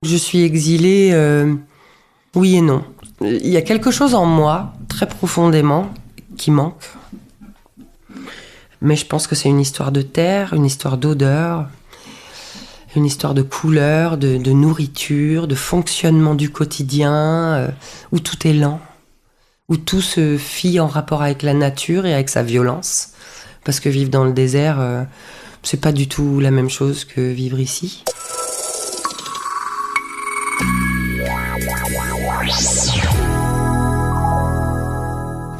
Je suis exilée, oui et non. Il y a quelque chose en moi, très profondément, qui manque. Mais je pense que c'est une histoire de terre, une histoire d'odeur, une histoire de couleur, de nourriture, de fonctionnement du quotidien, où tout est lent, où tout se fit en rapport avec la nature et avec sa violence. Parce que vivre dans le désert, c'est pas du tout la même chose que vivre ici.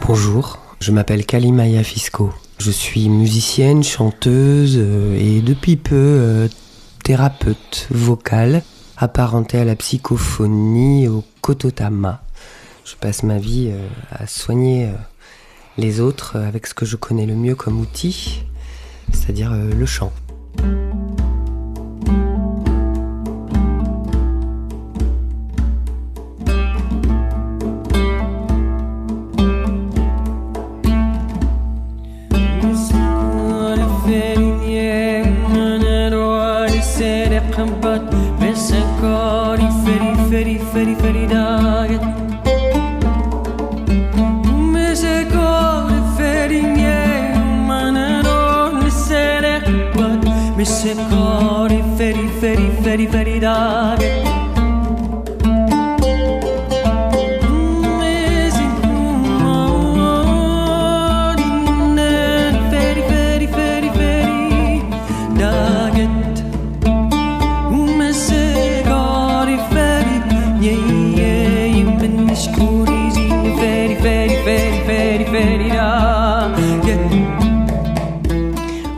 Bonjour, je m'appelle Kalimaya Fisco. Je suis musicienne, chanteuse et depuis peu thérapeute vocale, apparentée à la psychophonie et au kototama. Je passe ma vie à soigner les autres avec ce que je connais le mieux comme outil, c'est-à-dire le chant.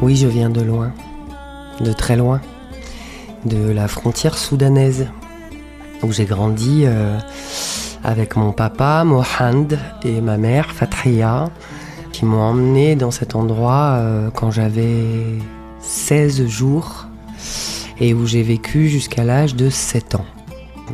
Oui, je viens de loin, de très loin, de la frontière soudanaise, où j'ai grandi avec mon papa, Mohand, et ma mère, Fathia, qui m'ont emmené dans cet endroit quand j'avais 16 jours, et où j'ai vécu jusqu'à l'âge de 7 ans.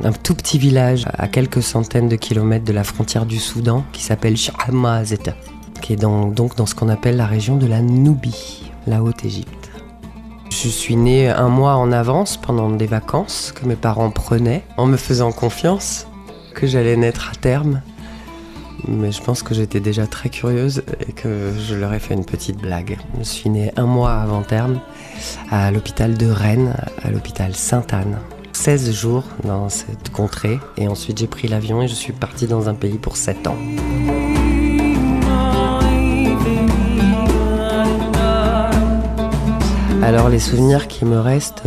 Un tout petit village à quelques centaines de kilomètres de la frontière du Soudan, qui s'appelle Shahamazeta, qui est donc dans ce qu'on appelle la région de la Nubie, la Haute-Égypte. Je suis née un mois en avance pendant des vacances que mes parents prenaient, en me faisant confiance que j'allais naître à terme. Mais je pense que j'étais déjà très curieuse et que je leur ai fait une petite blague. Je suis née un mois avant terme à l'hôpital de Rennes, à l'hôpital Sainte-Anne. 16 jours dans cette contrée et ensuite j'ai pris l'avion et je suis partie dans un pays pour 7 ans. Alors les souvenirs qui me restent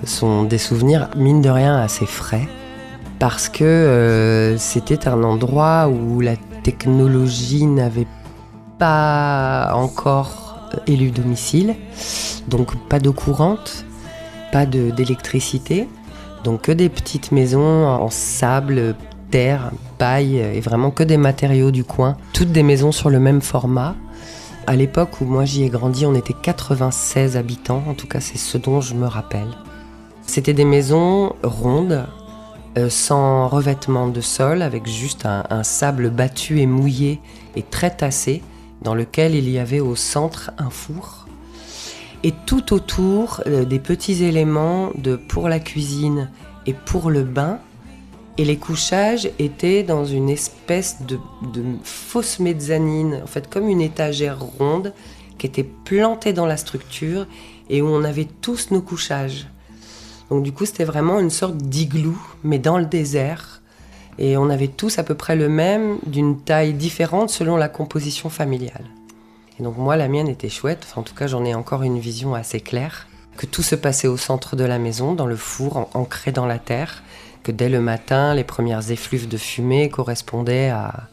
sont des souvenirs mine de rien assez frais parce que c'était un endroit où la technologie n'avait pas encore élu domicile, donc pas d'eau courante, pas d'électricité, donc que des petites maisons en sable, terre, paille et vraiment que des matériaux du coin, toutes des maisons sur le même format. À l'époque où moi j'y ai grandi, on était 96 habitants, en tout cas c'est ce dont je me rappelle. C'était des maisons rondes, sans revêtement de sol, avec juste un sable battu et mouillé et très tassé, dans lequel il y avait au centre un four. Et tout autour, des petits éléments pour la cuisine et pour le bain. Et les couchages étaient dans une espèce de fausse mezzanine, en fait comme une étagère ronde qui était plantée dans la structure et où on avait tous nos couchages. Donc du coup c'était vraiment une sorte d'igloo, mais dans le désert. Et on avait tous à peu près le même, d'une taille différente selon la composition familiale. Et donc moi la mienne était chouette, enfin, en tout cas j'en ai encore une vision assez claire, que tout se passait au centre de la maison, dans le four, ancré dans la terre. Que dès le matin, les premières effluves de fumée correspondaient à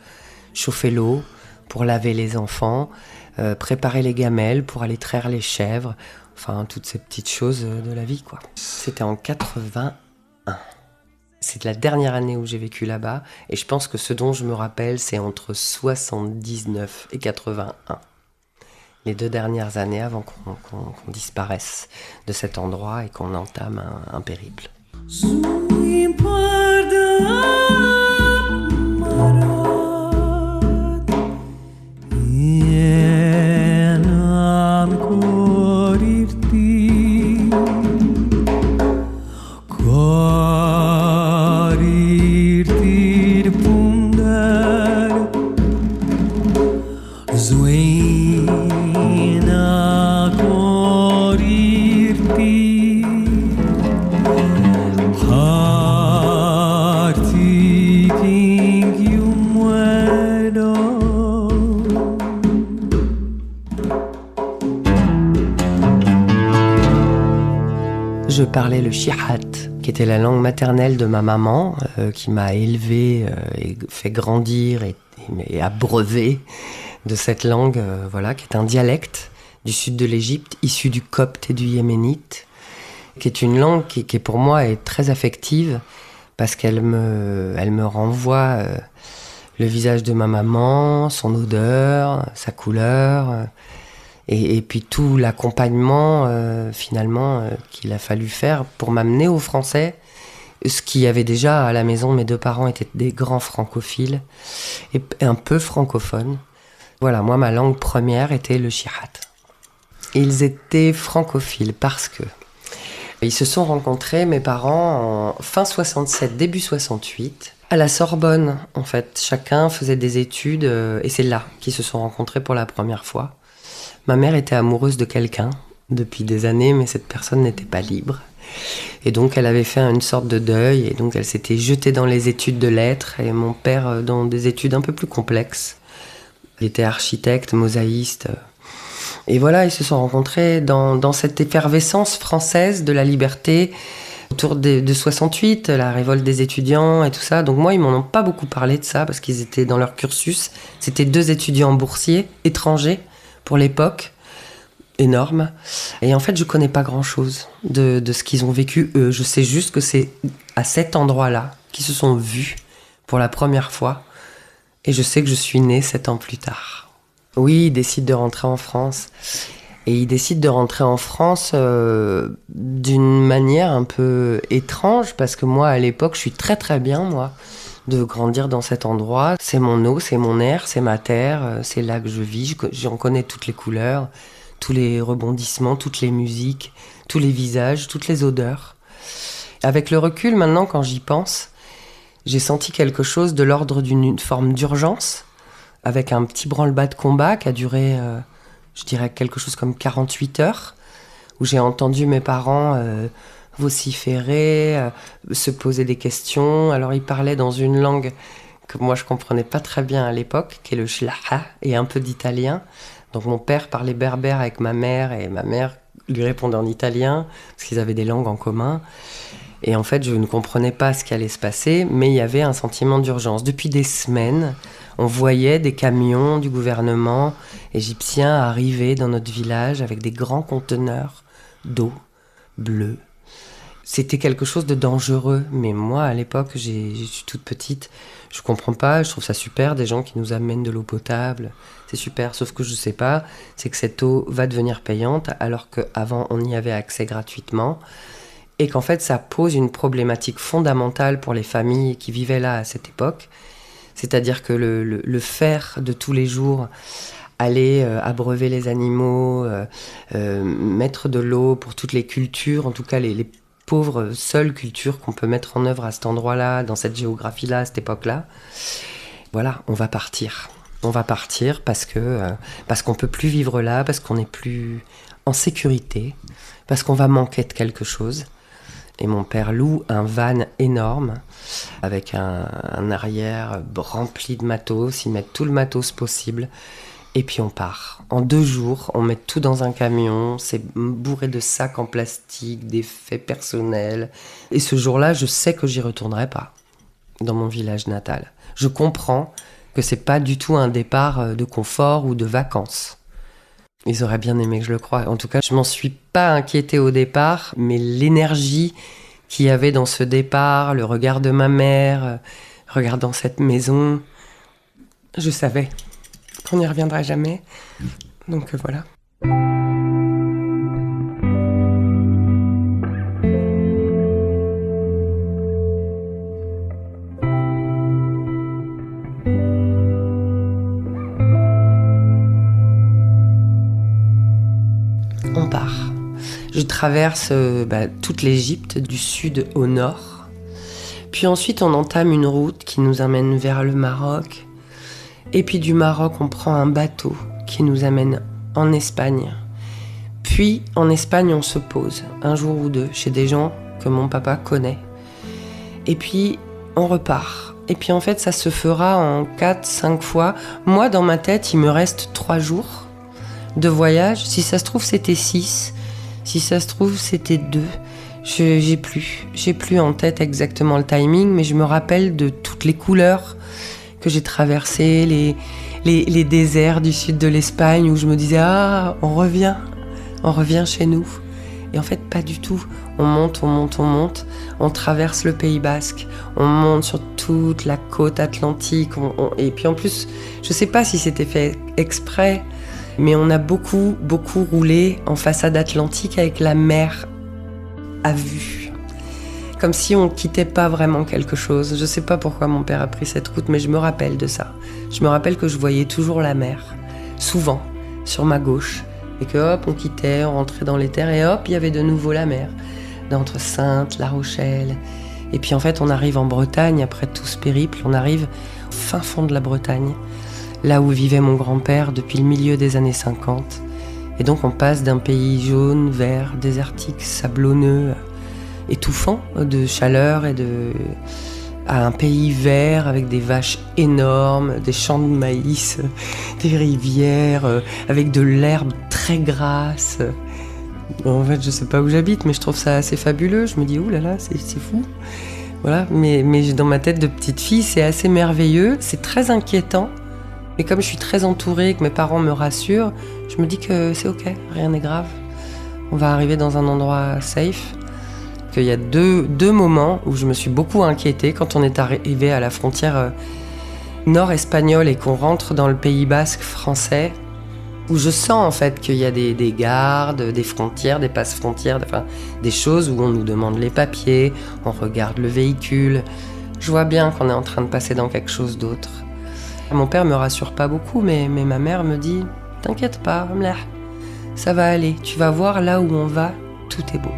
chauffer l'eau pour laver les enfants, préparer les gamelles pour aller traire les chèvres, enfin toutes ces petites choses de la vie, quoi. C'était en 81. C'est la dernière année où j'ai vécu là-bas et je pense que ce dont je me rappelle, c'est entre 79 et 81. Les 2 dernières années avant qu'on disparaisse de cet endroit et qu'on entame un périple. Je parlais le chihat, qui était la langue maternelle de ma maman, qui m'a élevé et fait grandir et abreuvé de cette langue, voilà, qui est un dialecte du sud de l'Égypte, issu du copte et du yéménite, qui est une langue qui pour moi est très affective, parce qu'elle me renvoie le visage de ma maman, son odeur, sa couleur, et puis tout l'accompagnement finalement qu'il a fallu faire pour m'amener au français, ce qu'il y avait déjà à la maison. Mes deux parents étaient des grands francophiles et un peu francophones. Voilà, moi ma langue première était le chihat. Ils étaient francophiles parce que ils se sont rencontrés, mes parents, en fin 67, début 68, à la Sorbonne en fait. Chacun faisait des études et c'est là qu'ils se sont rencontrés pour la première fois. Ma mère était amoureuse de quelqu'un depuis des années, mais cette personne n'était pas libre. Et donc elle avait fait une sorte de deuil, et donc elle s'était jetée dans les études de lettres, et mon père dans des études un peu plus complexes. Il était architecte, mosaïste. Et voilà, ils se sont rencontrés dans cette effervescence française de la liberté, autour de 68, la révolte des étudiants et tout ça. Donc moi, ils m'en ont pas beaucoup parlé de ça, parce qu'ils étaient dans leur cursus. C'était 2 étudiants boursiers, étrangers, pour l'époque, énorme. Et en fait, je connais pas grand-chose de ce qu'ils ont vécu, eux. Je sais juste que c'est à cet endroit-là qu'ils se sont vus pour la première fois. Et je sais que je suis née 7 ans plus tard. Oui, ils décident de rentrer en France. Et ils décident de rentrer en France d'une manière un peu étrange, parce que moi, à l'époque, je suis très très bien, moi, de grandir dans cet endroit. C'est mon eau, c'est mon air, c'est ma terre, c'est là que je vis. J'en connais toutes les couleurs, tous les rebondissements, toutes les musiques, tous les visages, toutes les odeurs. Avec le recul, maintenant, quand j'y pense, j'ai senti quelque chose de l'ordre d'une forme d'urgence, avec un petit branle-bas de combat qui a duré, je dirais, quelque chose comme 48 heures, où j'ai entendu mes parents vociférer, se poser des questions. Alors ils parlaient dans une langue que moi je comprenais pas très bien à l'époque, qui est le shlaha, et un peu d'italien. Donc mon père parlait berbère avec ma mère, et ma mère lui répondait en italien, parce qu'ils avaient des langues en commun. Et en fait, je ne comprenais pas ce qui allait se passer, mais il y avait un sentiment d'urgence. Depuis des semaines, on voyait des camions du gouvernement égyptien arriver dans notre village avec des grands conteneurs d'eau bleue. C'était quelque chose de dangereux, mais moi, à l'époque, je suis toute petite, je comprends pas, je trouve ça super, des gens qui nous amènent de l'eau potable, c'est super, sauf que je sais pas, c'est que cette eau va devenir payante, alors qu'avant, on y avait accès gratuitement, et qu'en fait, ça pose une problématique fondamentale pour les familles qui vivaient là à cette époque, c'est-à-dire que le faire de tous les jours, aller abreuver les animaux, mettre de l'eau pour toutes les cultures, en tout cas les pauvres seules cultures qu'on peut mettre en œuvre à cet endroit-là, dans cette géographie-là, à cette époque-là. Voilà, on va partir. On va partir parce qu'on peut plus vivre là, parce qu'on n'est plus en sécurité, parce qu'on va manquer de quelque chose. Et mon père loue un van énorme, avec un arrière rempli de matos, ils mettent tout le matos possible. Et puis on part. En 2 jours, on met tout dans un camion, c'est bourré de sacs en plastique, d'effets personnels. Et ce jour-là, je sais que j'y retournerai pas, dans mon village natal. Je comprends que c'est pas du tout un départ de confort ou de vacances. Ils auraient bien aimé que je le croie. En tout cas, je m'en suis pas inquiétée au départ, mais l'énergie qu'il y avait dans ce départ, le regard de ma mère, regardant cette maison, je savais qu'on n'y reviendra jamais. Donc voilà. On part. Je traverse toute l'Égypte, du sud au nord. Puis ensuite, on entame une route qui nous amène vers le Maroc. Et puis du Maroc, on prend un bateau qui nous amène en Espagne. Puis en Espagne, on se pose un jour ou deux chez des gens que mon papa connaît. Et puis on repart. Et puis en fait, ça se fera en 4-5 fois. Moi, dans ma tête, il me reste 3 jours de voyage. Si ça se trouve, c'était 6. Si ça se trouve, c'était 2. J'ai plus en tête exactement le timing, mais je me rappelle de toutes les couleurs que j'ai traversées, les déserts du sud de l'Espagne où je me disais « Ah, on revient chez nous ». Et en fait, pas du tout. On monte, on traverse le Pays Basque, on monte sur toute la côte atlantique. Et puis en plus, je sais pas si c'était fait exprès, mais on a beaucoup roulé en façade atlantique avec la mer à vue. Comme si on quittait pas vraiment quelque chose. Je sais pas pourquoi mon père a pris cette route, mais je me rappelle de ça. Je me rappelle que je voyais toujours la mer, souvent, sur ma gauche. Et que hop, on quittait, on rentrait dans les terres et hop, il y avait de nouveau la mer. Entre Saintes, La Rochelle. Et puis en fait, on arrive en Bretagne, après tout ce périple, on arrive au fin fond de la Bretagne, là où vivait mon grand-père depuis le milieu des années 50. Et donc on passe d'un pays jaune, vert, désertique, sablonneux, étouffant de chaleur à un pays vert avec des vaches énormes, des champs de maïs, des rivières, avec de l'herbe très grasse. En fait, je sais pas où j'habite, mais je trouve ça assez fabuleux. Je me dis, oulala, c'est fou. Voilà, mais dans ma tête de petite fille, c'est assez merveilleux, c'est très inquiétant. Mais comme je suis très entourée, que mes parents me rassurent, je me dis que c'est ok, rien n'est grave. On va arriver dans un endroit safe. Il y a deux moments où je me suis beaucoup inquiétée quand on est arrivé à la frontière nord espagnole et qu'on rentre dans le Pays Basque français, où je sens en fait qu'il y a des gardes, des frontières, des passes-frontières, enfin, des choses où on nous demande les papiers, on regarde le véhicule. Je vois bien qu'on est en train de passer dans quelque chose d'autre. Mon père me rassure pas beaucoup, mais ma mère me dit « T'inquiète pas, Mlah, ça va aller, tu vas voir là où on va, tout est beau ».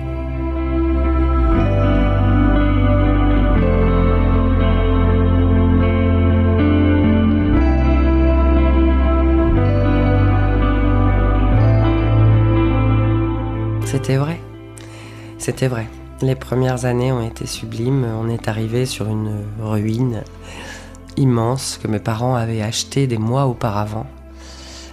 C'était vrai. Les premières années ont été sublimes. On est arrivé sur une ruine immense que mes parents avaient achetée des mois auparavant,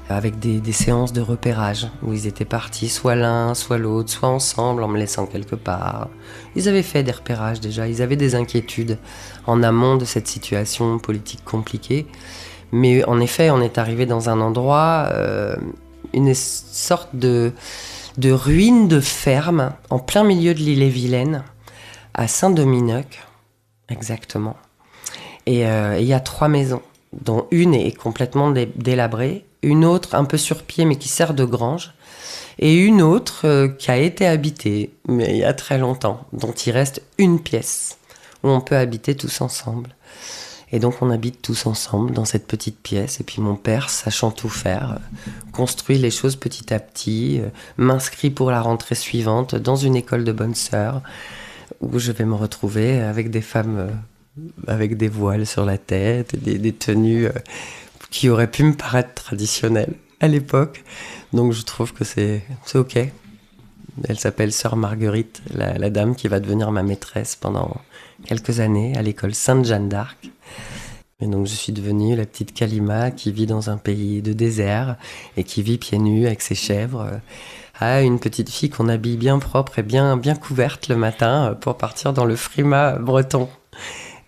avec des séances de repérage où ils étaient partis soit l'un, soit l'autre, soit ensemble en me laissant quelque part. Ils avaient fait des repérages déjà, ils avaient des inquiétudes en amont de cette situation politique compliquée. Mais en effet, on est arrivé dans un endroit, une sorte de ruines de ferme en plein milieu de l'île-et-Vilaine, à Saint-Dominique, exactement. Et il y a 3 maisons, dont une est complètement délabrée, une autre un peu sur pied mais qui sert de grange, et une autre qui a été habitée, mais il y a très longtemps, dont il reste une pièce où on peut habiter tous ensemble. Et donc on habite tous ensemble dans cette petite pièce. Et puis mon père, sachant tout faire, construit les choses petit à petit, m'inscrit pour la rentrée suivante dans une école de bonnes sœurs, où je vais me retrouver avec des femmes avec des voiles sur la tête, des tenues qui auraient pu me paraître traditionnelles à l'époque. Donc je trouve que c'est ok. Elle s'appelle Sœur Marguerite, la dame qui va devenir ma maîtresse pendant quelques années à l'école Sainte-Jeanne d'Arc. Et donc je suis devenue la petite Kalima qui vit dans un pays de désert et qui vit pieds nus avec ses chèvres. Une petite fille qu'on habille bien propre et bien couverte le matin pour partir dans le frima breton.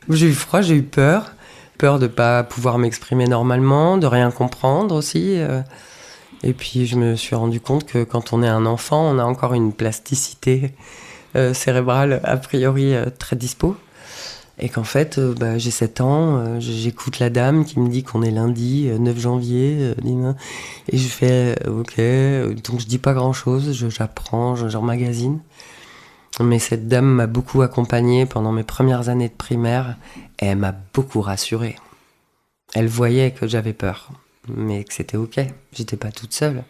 J'ai eu froid, j'ai eu peur de ne pas pouvoir m'exprimer normalement, de rien comprendre aussi. Et puis je me suis rendu compte que quand on est un enfant, on a encore une plasticité cérébrale a priori très dispo. Et qu'en fait, j'ai 7 ans, j'écoute la dame qui me dit qu'on est lundi 9 janvier, et je fais ok, donc je dis pas grand-chose, j'apprends, j'emmagasine. Mais cette dame m'a beaucoup accompagnée pendant mes premières années de primaire, et elle m'a beaucoup rassurée. Elle voyait que j'avais peur, mais que c'était ok, j'étais pas toute seule.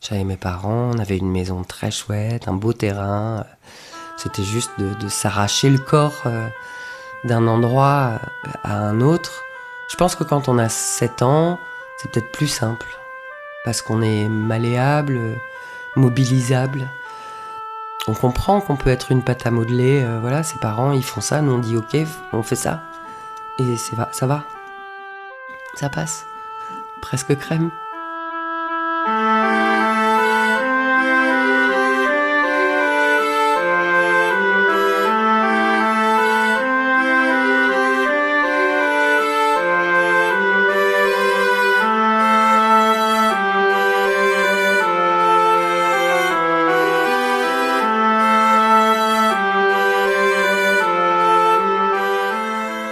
J'avais mes parents, on avait une maison très chouette, un beau terrain. C'était juste de s'arracher le corps d'un endroit à un autre. Je pense que quand on a 7 ans, c'est peut-être plus simple, parce qu'on est malléable, mobilisable. On comprend qu'on peut être une pâte à modeler, voilà, ses parents ils font ça, nous on dit ok, on fait ça. Et ça va, ça passe, presque crème.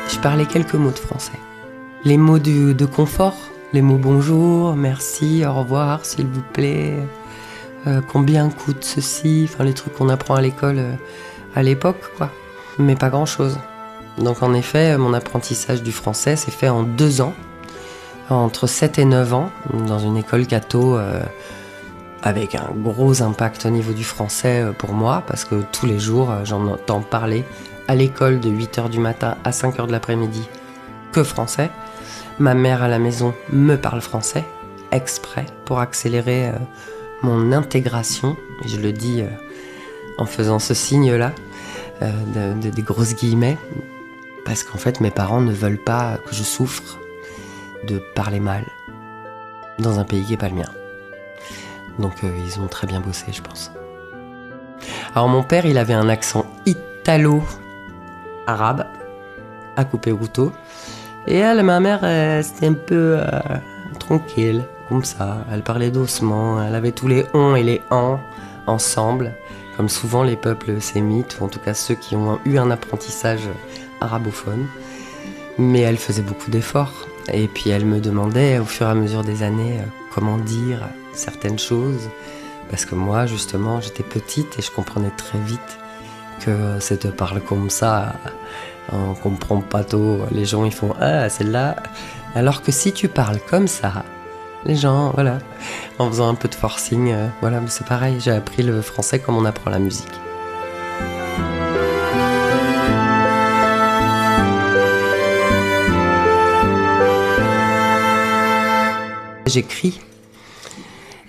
Je parlais quelques mots de français. Les mots de confort, les mots bonjour, merci, au revoir, s'il vous plaît, combien coûte ceci, enfin les trucs qu'on apprend à l'école à l'époque, quoi. Mais pas grand-chose. Donc en effet, mon apprentissage du français s'est fait en 2 ans, entre 7 et 9 ans, dans une école catho avec un gros impact au niveau du français pour moi, parce que tous les jours, j'en entends parler à l'école de 8h du matin à 5h de l'après-midi que français. Ma mère à la maison me parle français, exprès, pour accélérer mon intégration. Et je le dis en faisant ce signe-là, des grosses guillemets, parce qu'en fait mes parents ne veulent pas que je souffre de parler mal dans un pays qui n'est pas le mien. Donc ils ont très bien bossé, je pense. Alors mon père, il avait un accent italo-arabe, à couper au couteau. Et elle, ma mère, c'était un peu tranquille, comme ça. Elle parlait doucement, elle avait tous les on et les en ensemble, comme souvent les peuples sémites, ou en tout cas ceux qui ont eu un apprentissage arabophone. Mais elle faisait beaucoup d'efforts. Et puis elle me demandait au fur et à mesure des années comment dire certaines choses. Parce que moi, justement, j'étais petite et je comprenais très vite que c'est de parler comme ça, on comprend pas tout. Les gens, ils font « Ah, celle-là ». Alors que si tu parles comme ça, les gens, voilà, en faisant un peu de forcing, voilà, mais c'est pareil, j'ai appris le français comme on apprend la musique.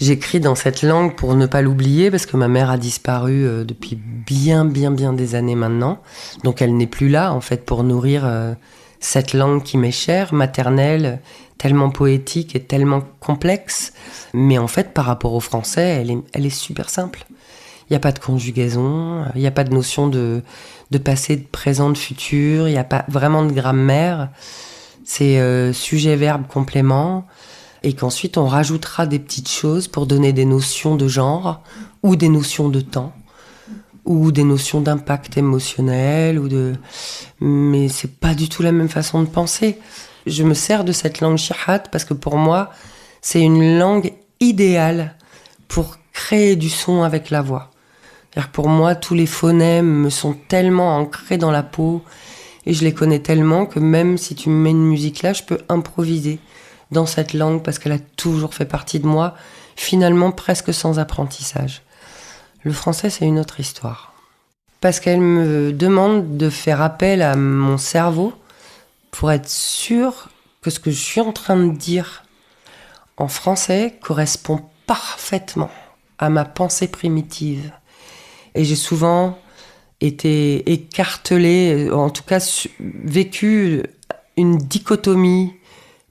J'écris dans cette langue pour ne pas l'oublier, parce que ma mère a disparu depuis bien des années maintenant. Donc elle n'est plus là, en fait, pour nourrir cette langue qui m'est chère, maternelle, tellement poétique et tellement complexe. Mais en fait, par rapport au français, elle est super simple. Il n'y a pas de conjugaison, il n'y a pas de notion de passé, de présent, de futur, il n'y a pas vraiment de grammaire. C'est sujet, verbe, complément. Et qu'ensuite on rajoutera des petites choses pour donner des notions de genre, ou des notions de temps, ou des notions d'impact émotionnel, mais c'est pas du tout la même façon de penser. Je me sers de cette langue shihat parce que pour moi, c'est une langue idéale pour créer du son avec la voix. C'est-à-dire que pour moi, tous les phonèmes me sont tellement ancrés dans la peau, et je les connais tellement que même si tu me mets une musique là, je peux improviser dans cette langue parce qu'elle a toujours fait partie de moi, finalement presque sans apprentissage. Le français, c'est une autre histoire. Parce qu'elle me demande de faire appel à mon cerveau pour être sûr que ce que je suis en train de dire en français correspond parfaitement à ma pensée primitive. Et j'ai souvent été écartelée, en tout cas vécu une dichotomie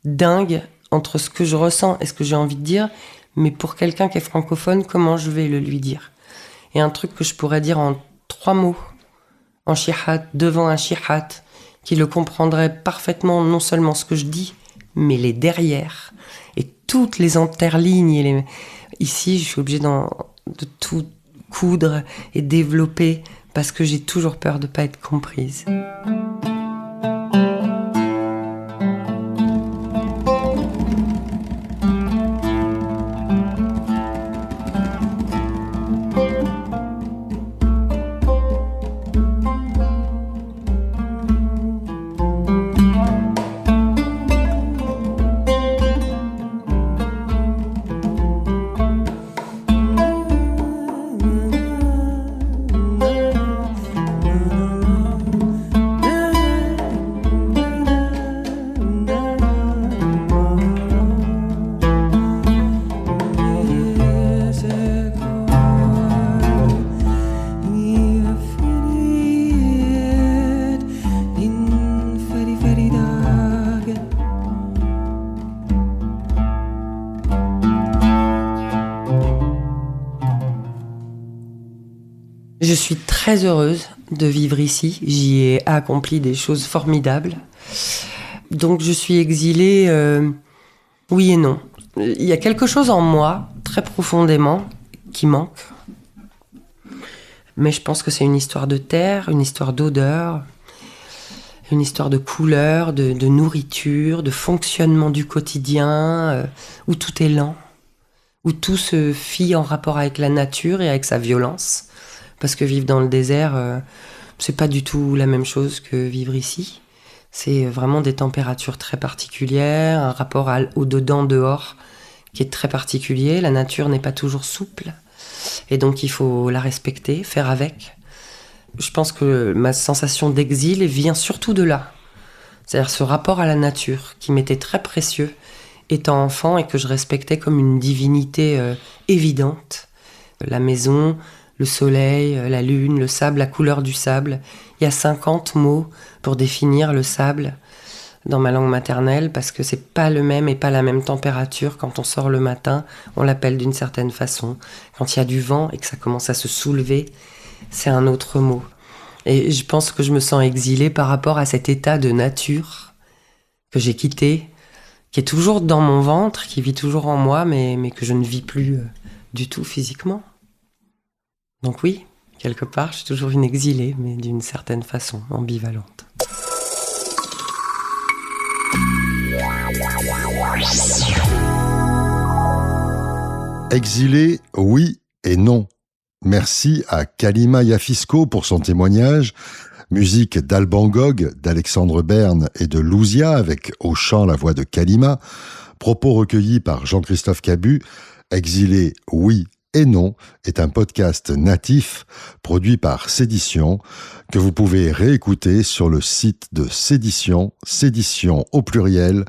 dingue entre ce que je ressens et ce que j'ai envie de dire, mais pour quelqu'un qui est francophone, comment je vais le lui dire? Et un truc que je pourrais dire en 3 mots, en shihat, devant un shihat, qui le comprendrait parfaitement, non seulement ce que je dis, mais les derrière, et toutes les interlignes. Ici, je suis obligée de tout coudre et développer, parce que j'ai toujours peur de ne pas être comprise. très heureuse de vivre ici. J'y ai accompli des choses formidables. Donc je suis exilée, oui et non. Il y a quelque chose en moi, très profondément, qui manque. Mais je pense que c'est une histoire de terre, une histoire d'odeur, une histoire de couleur, de nourriture, de fonctionnement du quotidien, où tout est lent, où tout se fit en rapport avec la nature et avec sa violence. Parce que vivre dans le désert, c'est pas du tout la même chose que vivre ici. C'est vraiment des températures très particulières, un rapport au dedans-dehors qui est très particulier. La nature n'est pas toujours souple. Et donc il faut la respecter, faire avec. Je pense que ma sensation d'exil vient surtout de là. C'est-à-dire ce rapport à la nature qui m'était très précieux étant enfant et que je respectais comme une divinité évidente. La maison, le soleil, la lune, le sable, la couleur du sable. Il y a 50 mots pour définir le sable dans ma langue maternelle parce que c'est pas le même et pas la même température. Quand on sort le matin, on l'appelle d'une certaine façon. Quand il y a du vent et que ça commence à se soulever, c'est un autre mot. Et je pense que je me sens exilée par rapport à cet état de nature que j'ai quitté, qui est toujours dans mon ventre, qui vit toujours en moi, mais que je ne vis plus du tout physiquement. Donc oui, quelque part, je suis toujours une exilée, mais d'une certaine façon, ambivalente. Exilé, oui et non. Merci à Kalima Yafisco pour son témoignage. Musique d'Alban Gog, d'Alexandre Berne et de Louzia avec au chant la voix de Kalima. Propos recueillis par Jean-Christophe Cabu. Exilé, oui et non est un podcast natif produit par Sédition que vous pouvez réécouter sur le site de Sédition, sédition au pluriel.fr.